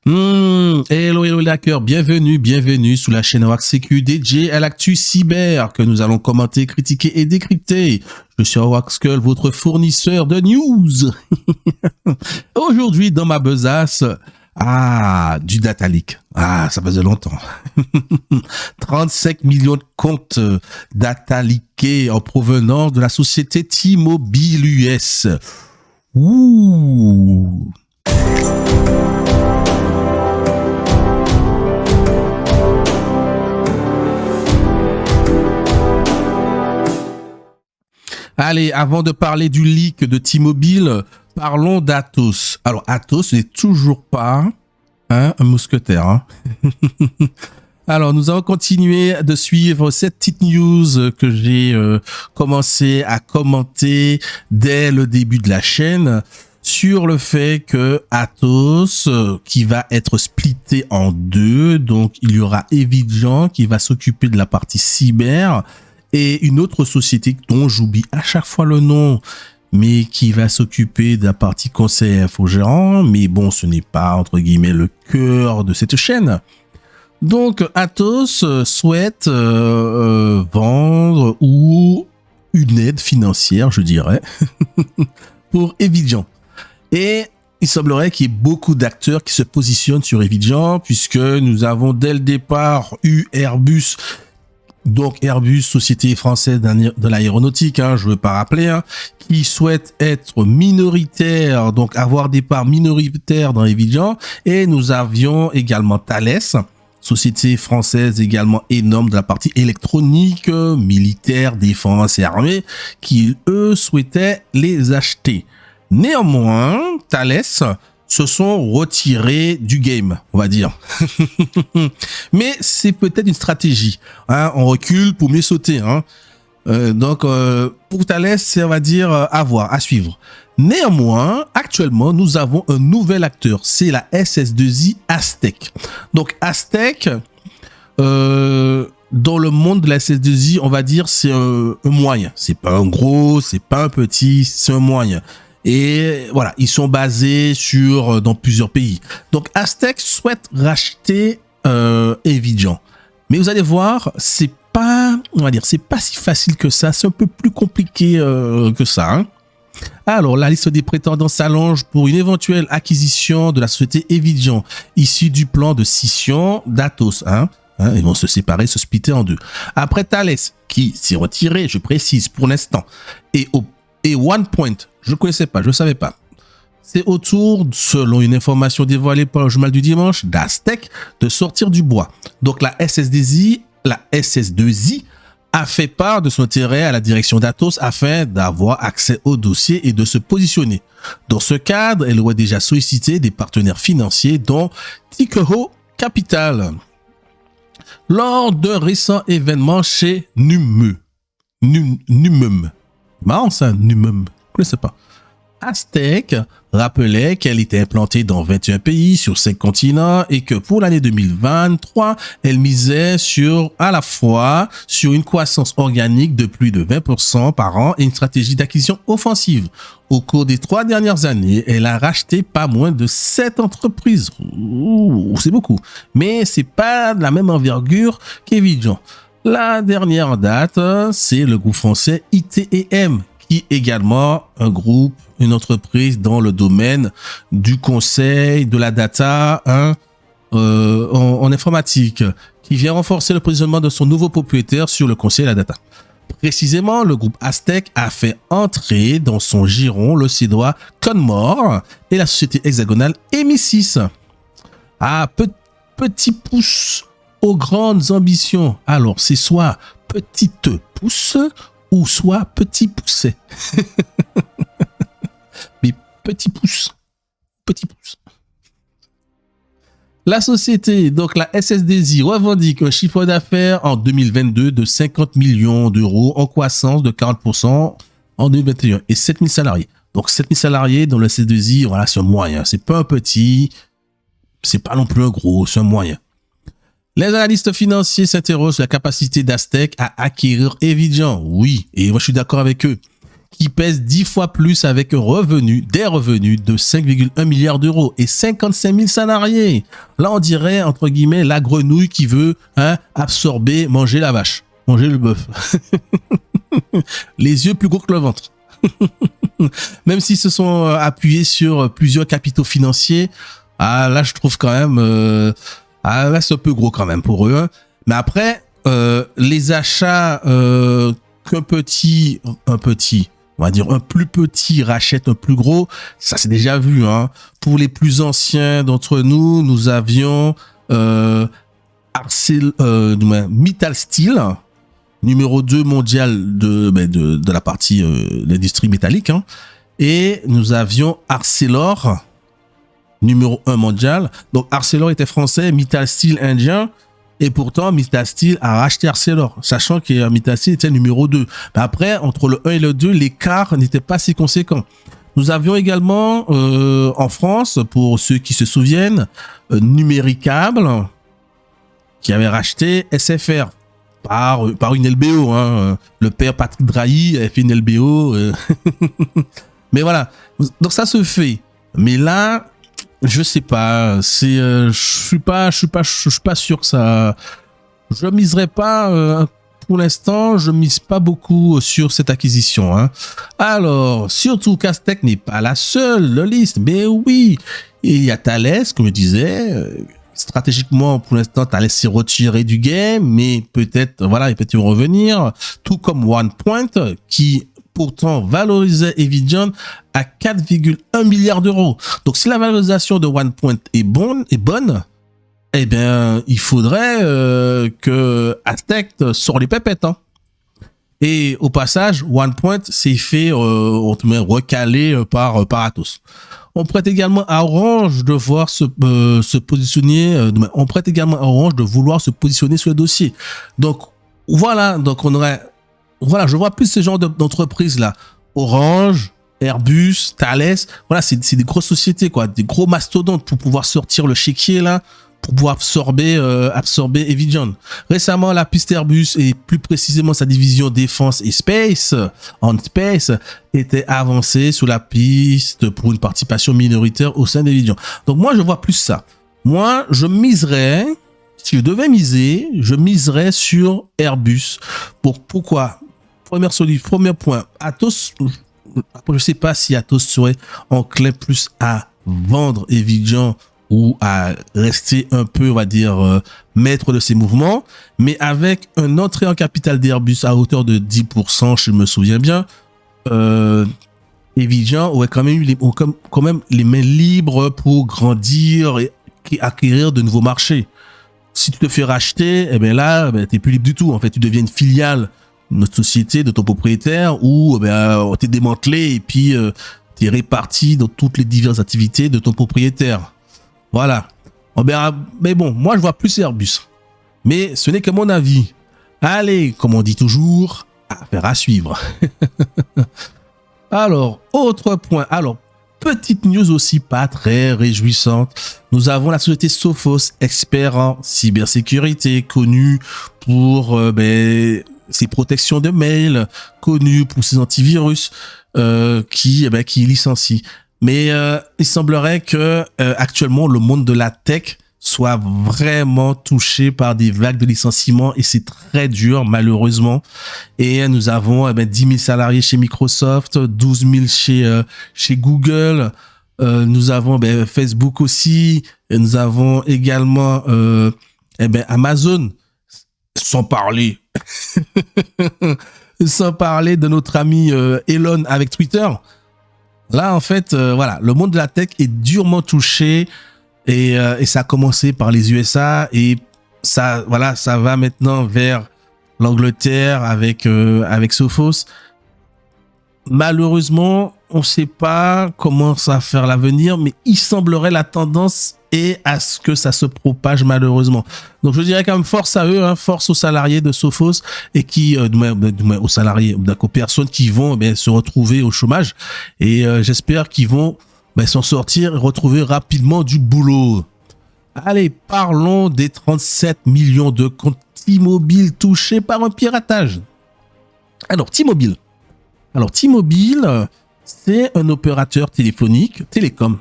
Hello les hackers, bienvenue sous la chaîne WaxSecu dédiée à l'actu cyber que nous allons commenter, critiquer et décrypter. Je suis Waxskull, votre fournisseur de news. Aujourd'hui, dans ma besace, du data leak. Ça faisait longtemps. 35 millions de comptes data leakés en provenance de la société T-Mobile US. Ouh. Allez, avant de parler du leak de T-Mobile, parlons d'Atos. Alors, Atos n'est toujours pas un mousquetaire. Alors, nous allons continuer de suivre cette petite news que j'ai commencé à commenter dès le début de la chaîne sur le fait que Atos, qui va être splitté en deux, donc il y aura Evidgen qui va s'occuper de la partie cyber, et une autre société dont j'oublie à chaque fois le nom, mais qui va s'occuper de la partie conseil infogérant, mais bon, ce n'est pas, entre guillemets, le cœur de cette chaîne. Donc, Atos souhaite vendre ou une aide financière, je dirais, pour Evidgen. Et il semblerait qu'il y ait beaucoup d'acteurs qui se positionnent sur Evidgen, puisque nous avons dès le départ eu Airbus. Donc Airbus, société française de l'aéronautique, je ne veux pas rappeler, qui souhaite être minoritaire, donc avoir des parts minoritaires dans Evidgen. Et nous avions également Thales, société française également énorme de la partie électronique, militaire, défense et armée, qui eux souhaitaient les acheter. Néanmoins, Thales se sont retirés du game, on va dire. Mais c'est peut-être une stratégie. On recule pour mieux sauter. Donc, pour Thales, c'est, on va dire, à voir, à suivre. Néanmoins, actuellement, nous avons un nouvel acteur. C'est la SS2I Aztec. Donc, Aztec, dans le monde de la SS2I, on va dire, c'est un moyen. C'est pas un gros, c'est pas un petit, c'est un moyen. Et voilà, ils sont basés dans plusieurs pays. Donc Aztec souhaite racheter Evidgen. Mais vous allez voir, c'est pas si facile que ça, c'est un peu plus compliqué que ça. Alors, la liste des prétendants s'allonge pour une éventuelle acquisition de la société Evidgen, issue du plan de scission d'Atos. Ils vont se séparer, se splitter en deux. Après Thales, qui s'est retiré, je précise pour l'instant, et OnePoint, je ne connaissais pas, je ne savais pas. C'est autour, selon une information dévoilée par le journal du dimanche, d'Aztec, de sortir du bois. Donc la SS2I a fait part de son intérêt à la direction d'Atos afin d'avoir accès au dossier et de se positionner. Dans ce cadre, elle aurait déjà sollicité des partenaires financiers dont Tikehau Capital. Lors d'un récent événement chez Numum. Marrant ça, Numum. Je ne sais pas. Aztec rappelait qu'elle était implantée dans 21 pays sur 5 continents et que pour l'année 2023, elle misait à la fois sur une croissance organique de plus de 20% par an et une stratégie d'acquisition offensive. Au cours des 3 dernières années, elle a racheté pas moins de 7 entreprises. C'est beaucoup. Mais c'est pas de la même envergure qu'Evidgen. La dernière date, c'est le groupe français ITM, qui est également une entreprise dans le domaine du conseil, de la data en informatique, qui vient renforcer le positionnement de son nouveau propriétaire sur le conseil et la data. Précisément, le groupe Aztec a fait entrer dans son giron le suédois Conmore et la société hexagonale Emisys. Petit pouce aux grandes ambitions. Alors, c'est soit petite pouce ou soit petit pousset. Mais petit pouce. La société, donc la SS2I, revendique un chiffre d'affaires en 2022 de 50 millions d'euros en croissance de 40% en 2021 et 7000 salariés. Donc 7000 salariés dans le SS2I, voilà, c'est un moyen. C'est pas un petit, c'est pas non plus un gros, c'est un moyen. Les analystes financiers s'interrogent sur la capacité d'Aztec à acquérir Evidgen. Oui, et moi je suis d'accord avec eux. qui pèse 10 fois plus avec des revenus de 5,1 milliards d'euros et 55 000 salariés. Là, on dirait, entre guillemets, la grenouille qui veut absorber, manger la vache, manger le bœuf. Les yeux plus gros que le ventre. Même s'ils se sont appuyés sur plusieurs capitaux financiers, là, je trouve quand même... là, c'est un peu gros quand même pour eux. Mais après, les achats qu'un petit... on va dire un plus petit rachète un plus gros, ça c'est déjà vu. Pour les plus anciens d'entre nous, nous avions Mittal Steel, numéro 2 mondial de la partie l'industrie métallique. Et nous avions Arcelor, numéro 1 mondial. Donc Arcelor était français, Mittal Steel indien. Et pourtant, Mittal Steel a racheté Arcelor, sachant que Mittal Steel était numéro 2. Mais après, entre le 1 et le 2, l'écart n'était pas si conséquent. Nous avions également, en France, pour ceux qui se souviennent, Numéricable, qui avait racheté SFR par une LBO. Le père Patrick Drahi avait fait une LBO. Mais voilà. Donc ça se fait. Mais là... je sais pas, je suis pas sûr que ça. Je miserai pas pour l'instant, je mise pas beaucoup sur cette acquisition. Alors, surtout Castec n'est pas la seule liste, mais oui, il y a Thales, comme je disais. Stratégiquement, pour l'instant, Thales s'est retiré du game, mais peut-être, voilà, ils peuvent revenir. Tout comme OnePoint, qui pourtant valorisait Evidion à 4,1 milliards d'euros. Donc, si la valorisation de OnePoint est bonne, eh bien, il faudrait que Aztec sorte les pépettes. Et au passage, OnePoint s'est fait recaler par Atos. On prête également à Orange de voir se positionner. On prête également à Orange de vouloir se positionner sur le dossier. Donc voilà. Donc on aurait, voilà, je vois plus ce genre d'entreprises là. Orange, Airbus, Thales. Voilà, c'est des grosses sociétés quoi, des gros mastodontes pour pouvoir sortir le chéquier là, pour pouvoir absorber Evidion. Récemment, la piste Airbus et plus précisément sa division défense et space, en space, était avancée sous la piste pour une participation minoritaire au sein d'Evidion. Donc moi, je vois plus ça. Moi, je miserais, si je devais miser, je miserais sur Airbus. Pourquoi? Premier point, Atos, je sais pas si Atos serait enclin plus à vendre Evidion ou à rester un peu, on va dire, maître de ses mouvements, mais avec une entrée en capital d'Airbus à hauteur de 10%, je me souviens bien, Evidion aurait quand même les mains libres pour grandir et acquérir de nouveaux marchés. Si tu te fais racheter, eh ben là, t'es plus libre du tout. En fait, tu deviens une filiale de notre société, de ton propriétaire, ou t'es démantelé et puis t'es réparti dans toutes les diverses activités de ton propriétaire. Voilà. Mais bon, moi je vois plus Airbus. Mais ce n'est que mon avis. Allez, comme on dit toujours, affaire à suivre. Alors, autre point. Alors, petite news aussi pas très réjouissante. Nous avons la société Sophos, expert en cybersécurité, connue pour ses protections de mail, connue pour ses antivirus, qui licencie. Mais il semblerait que actuellement le monde de la tech soit vraiment touché par des vagues de licenciements et c'est très dur malheureusement. Et nous avons 10 000 salariés chez Microsoft, 12 000 chez Google. Nous avons Facebook aussi. Et nous avons également Amazon. Sans parler de notre ami Elon avec Twitter. Là, en fait, voilà, le monde de la tech est durement touché et ça a commencé par les USA et ça va maintenant vers l'Angleterre avec Sophos. Malheureusement, on ne sait pas comment ça va faire l'avenir, mais il semblerait la tendance est à ce que ça se propage malheureusement. Donc je dirais quand même force à eux, force aux salariés de Sophos et qui aux salariés, aux personnes qui vont se retrouver au chômage et j'espère qu'ils vont s'en sortir et retrouver rapidement du boulot. Allez, parlons des 37 millions de comptes T-Mobile touchés par un piratage. Alors T-Mobile, Alors, T-Mobile, c'est un opérateur téléphonique, télécom,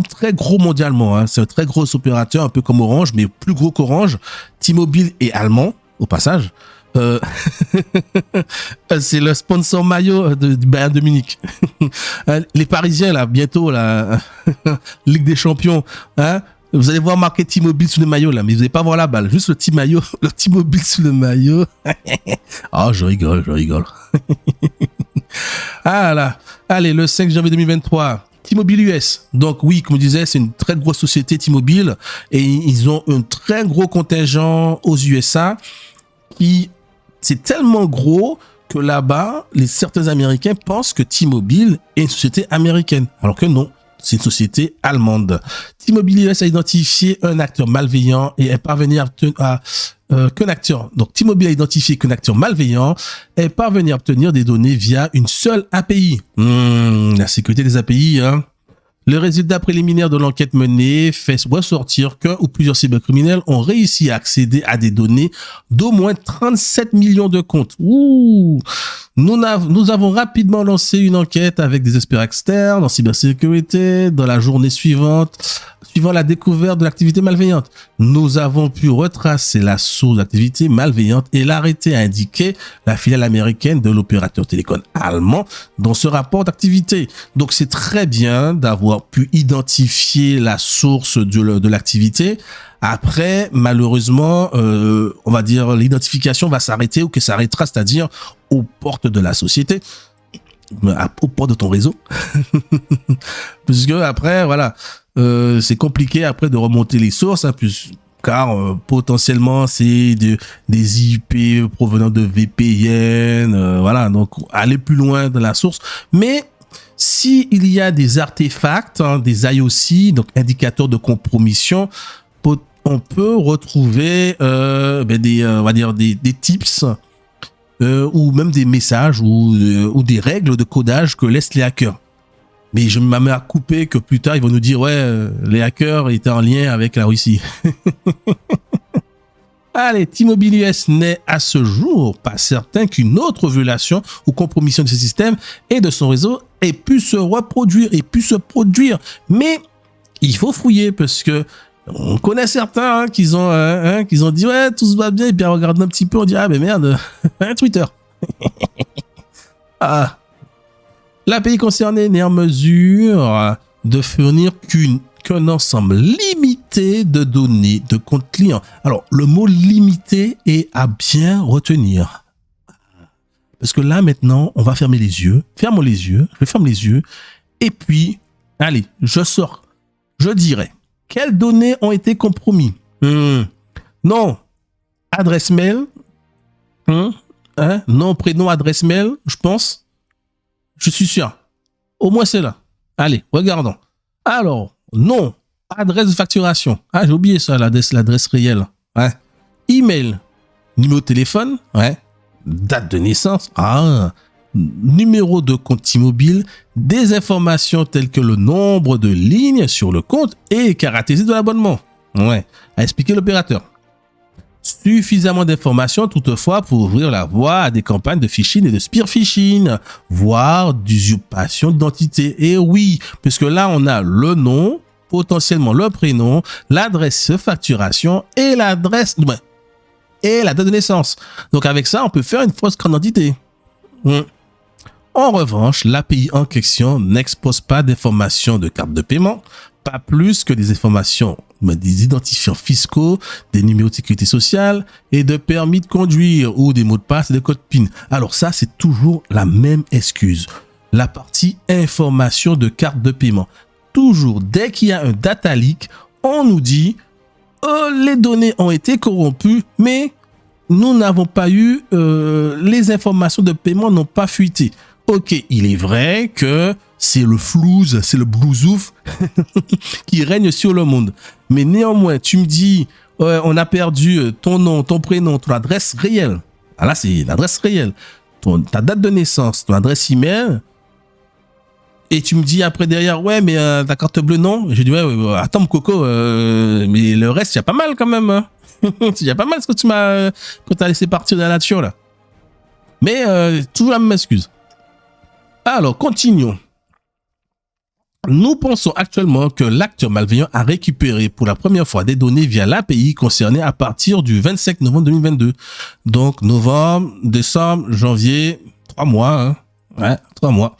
très gros mondialement. Hein. C'est un très gros opérateur, un peu comme Orange, mais plus gros qu'Orange. T-Mobile est allemand, au passage. C'est le sponsor maillot du Bayern de Munich. Les Parisiens, là, bientôt, la Ligue des Champions, hein. Vous allez voir marqué T-Mobile sur le maillot, là, mais vous n'allez pas voir la balle. Juste le petit maillot, le T-Mobile sur le maillot. Oh, je rigole. Ah là. Allez, le 5 janvier 2023. T-Mobile US. Donc oui, comme je disais, c'est une très grosse société T-Mobile et ils ont un très gros contingent aux USA qui, c'est tellement gros que là-bas, certains Américains pensent que T-Mobile est une société américaine, alors que non. C'est une société allemande. T-Mobile US a identifié un acteur malveillant et est parvenu qu'un acteur. Donc, T-Mobile a identifié qu'un acteur malveillant est parvenu à obtenir des données via une seule API. La sécurité des API, hein. Le résultat préliminaire de l'enquête menée fait ressortir qu'un ou plusieurs cybercriminels ont réussi à accéder à des données d'au moins 37 millions de comptes. Nous avons rapidement lancé une enquête avec des experts externes en cybersécurité dans la journée suivant la découverte de l'activité malveillante. Nous avons pu retracer la source d'activité malveillante et l'arrêter, a indiqué la filiale américaine de l'opérateur télécom allemand dans ce rapport d'activité. Donc c'est très bien d'avoir pu identifier la source de l'activité. Après, malheureusement, on va dire l'identification va s'arrêter ou que ça arrêtera, c'est-à-dire aux portes de la société, aux portes de ton réseau. Puisque après, voilà, c'est compliqué après de remonter les sources, hein, car potentiellement c'est des IP provenant de VPN, voilà, donc aller plus loin dans la source. Mais si il y a des artefacts, hein, des IOC, donc indicateurs de compromission, on peut retrouver on va dire des tips ou même des messages ou des règles de codage que laissent les hackers. Mais je m'amène à couper que plus tard ils vont nous dire les hackers étaient en lien avec la Russie. Allez, T-Mobile US n'est à ce jour pas certain qu'une autre violation ou compromission de ce système et de son réseau ait pu se produire. Mais il faut fouiller parce que on connaît certains qui ont dit ouais, tout se va bien, et puis on regarde un petit peu, on dit ah mais merde, Twitter. Ah. L'API concernée n'est en mesure de fournir qu'un ensemble limité de données de compte client. Alors, le mot limité est à bien retenir. Parce que là, maintenant, on va fermer les yeux. Fermons les yeux. Je ferme les yeux. Et puis, allez, je sors. Je dirais. Quelles données ont été compromises? Non. Adresse mail. Nom, prénom, adresse mail, je pense. Je suis sûr. Au moins, c'est là. Allez, regardons. Alors, nom, adresse de facturation. Ah, j'ai oublié ça, l'adresse réelle. Ouais. Email, numéro de téléphone. Ouais. Date de naissance. Ah. Numéro de compte T-Mobile, des informations telles que le nombre de lignes sur le compte et caractéristiques de l'abonnement. Ouais, a expliqué l'opérateur. Suffisamment d'informations toutefois pour ouvrir la voie à des campagnes de phishing et de spear phishing, voire d'usurpation d'identité. Et oui, puisque là on a le nom, potentiellement le prénom, l'adresse de facturation et l'adresse et la date de naissance. Donc avec ça, on peut faire une fausse carte d'identité. En revanche, l'API en question n'expose pas d'informations de carte de paiement, pas plus que des informations, des identifiants fiscaux, des numéros de sécurité sociale et de permis de conduire ou des mots de passe et des codes PIN. Alors ça, c'est toujours la même excuse. La partie information de carte de paiement. Toujours, dès qu'il y a un data leak, on nous dit les données ont été corrompues, mais nous n'avons pas eu, les informations de paiement n'ont pas fuité. Ok, il est vrai que c'est le flouze, c'est le blousouf qui règne sur le monde. Mais néanmoins, tu me dis, on a perdu ton nom, ton prénom, ton adresse réelle. Ah là, c'est l'adresse réelle. Ta date de naissance, ton adresse email. Et tu me dis après derrière, ouais, mais ta carte bleue, non. Je dis, ouais, attends, Coco, mais le reste, il y a pas mal quand même. Hein. Il y a pas mal ce que tu m'as laissé partir de la nature, là. Mais toujours la même excuse. Alors, continuons. Nous pensons actuellement que l'acteur malveillant a récupéré pour la première fois des données via l'API concernée à partir du 25 novembre 2022. Donc, novembre, décembre, janvier, 3 mois. Hein. Ouais, 3 mois.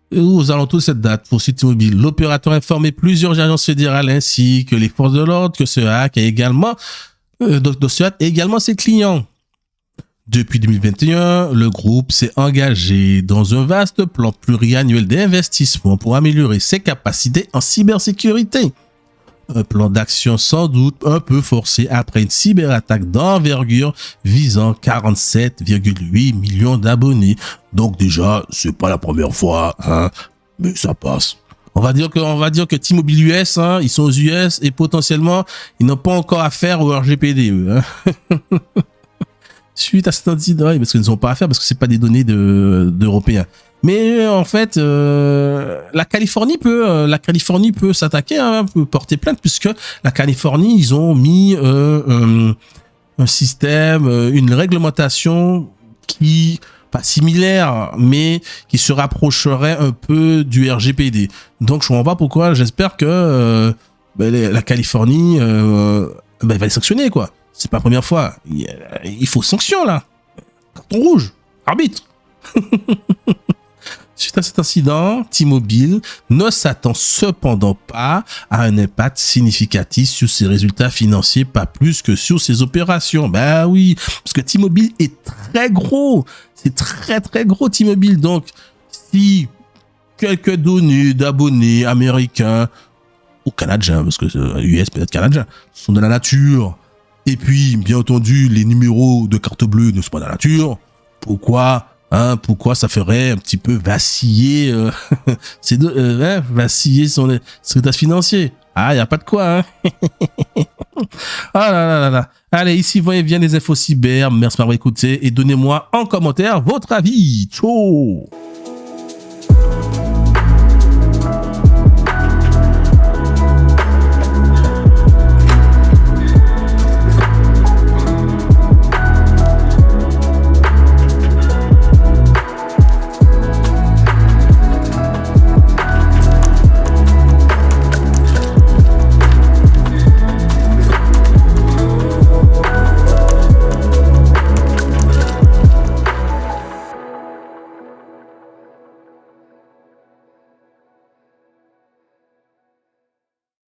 Et aux alentours de cette date, pour City Mobile, l'opérateur a informé plusieurs agences fédérales ainsi que les forces de l'ordre que ce hack a également, également ses clients. Depuis 2021, le groupe s'est engagé dans un vaste plan pluriannuel d'investissement pour améliorer ses capacités en cybersécurité. Un plan d'action sans doute un peu forcé après une cyberattaque d'envergure visant 47,8 millions d'abonnés. Donc déjà, c'est pas la première fois, hein, mais ça passe. On va dire que T-Mobile US, hein, ils sont aux US et potentiellement, ils n'ont pas encore affaire au RGPD, eux, hein. Suite à cet incident, parce qu'ils ne sont pas à faire, parce que c'est pas des données d'Européens. Mais en fait, la Californie peut s'attaquer, hein, peut porter plainte, puisque la Californie, ils ont mis un système, une réglementation qui pas similaire, mais qui se rapprocherait un peu du RGPD. Donc je comprends pas pourquoi. J'espère que la Californie va les sanctionner, quoi. C'est pas la première fois. Il faut sanction, là. Carton rouge. Arbitre. Suite à cet incident, T-Mobile ne s'attend cependant pas à un impact significatif sur ses résultats financiers, pas plus que sur ses opérations. Bah oui, parce que T-Mobile est très gros. C'est très très gros, T-Mobile. Donc, si quelques données d'abonnés américains ou canadiens, parce que US peut-être canadiens, sont de la nature, et puis, bien entendu, les numéros de carte bleue ne sont pas dans la nature. Pourquoi ça ferait un petit peu vaciller, vaciller son état financier. Ah, y a pas de quoi, hein. Ah là là là là. Allez, ici, voyez bien les infos cyber. Merci d'avoir écouté et donnez-moi en commentaire votre avis. Ciao.